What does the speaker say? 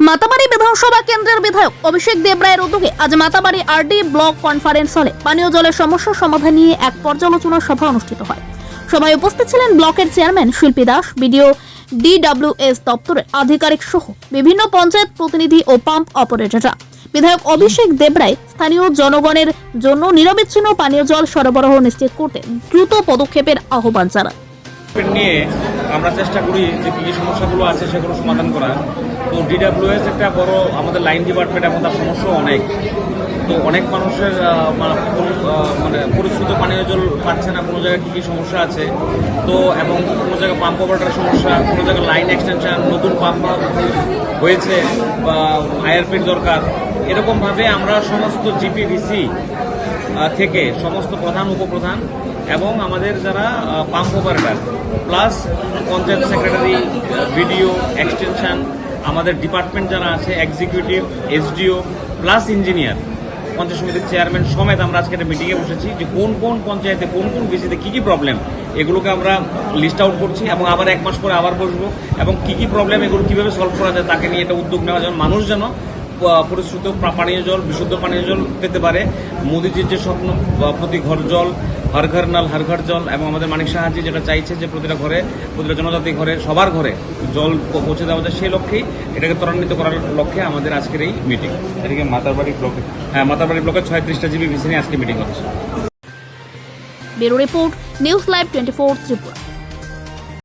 মাতাবাড়ি বিধানসভা কেন্দ্রের বিধায়ক অভিষেক দেব রায়ের উদ্যোগে আজ মাতাবাড়ি আরডি ব্লক কনফারেন্স হলে পানীয় জলের সমস্যা সমাধান নিয়ে এক পর্যালোচনা সভা অনুষ্ঠিত হয়। সভায় উপস্থিত ছিলেন ব্লকের চেয়ারম্যান শিল্পী দাস, বিডিও, DWS দপ্তরের আধিকারিক সহ বিভিন্ন পঞ্চায়েত প্রতিনিধি ও পাম্প অপারেটররা। বিধায়ক অভিষেক দেব রায় স্থানীয় জনগণের জন্য নিরবিচ্ছিন্ন পানীয় জল সরবরাহ নিশ্চিত করতে দ্রুত পদক্ষেপের আহ্বান জানান। নিয়ে আমরা চেষ্টা করি যে কী সমস্যাগুলো আছে সেগুলো সমাধান করার। তো DWS একটা বড় আমাদের লাইন ডিপার্টমেন্ট, এবং তার সমস্যাও অনেক। তো অনেক মানুষের মানে পরিশ্রুত পানীয় জল পাচ্ছে না, কোনো জায়গায় কী সমস্যা আছে। তো এবং কোনো জায়গায় পাম্প অপারেটরের সমস্যা, কোনো জায়গায় লাইন এক্সটেনশন, নতুন পাম্প হয়েছে বা IRPর দরকার। এরকমভাবে আমরা সমস্ত GPVC থেকে সমস্ত প্রধান, উপপ্রধান এবং আমাদের যারা pump operator plus panchayat secretary, BDO, extension, আমাদের ডিপার্টমেন্ট যারা আছে, executive, SDO plus engineer, panchayat সমিতির চেয়ারম্যান সমেত আমরা আজকে একটা মিটিংয়ে বসেছি যে কোন কোন পঞ্চায়েতে কোন কোন ভিসিতে কী কী প্রবলেম, এগুলোকে আমরা লিস্ট আউট করছি এবং আবার এক মাস পরে আবার বসবো এবং কী কী প্রবলেম এগুলো কীভাবে সলভ করা যায় তাকে নিয়ে এটা উদ্যোগ নেওয়া, যেন মানুষ যেন পরিশ্রুত পানীয় জল, বিশুদ্ধ পানীয় জল পেতে পারে। মোদিজির যে স্বপ্ন প্রতি ঘর জল, হর ঘর নল হর ঘর জল, এবং আমাদের মানিক সাহাজি যেটা চাইছে যে প্রতিটা ঘরে, প্রতিটা জনজাতি ঘরে, সবার ঘরে জল পৌঁছে দেওয়া যায়, সেই লক্ষ্যেই এটাকে ত্বরান্বিত করার লক্ষ্যে আমাদের আজকের এই মিটিং। এদিকে মাতারবাড়ি ব্লকে, মাতারবাড়ি ব্লকে 36টা GPVC নিয়ে আজকে মিটিং হচ্ছে। Bureau report, news live 24 Tripura.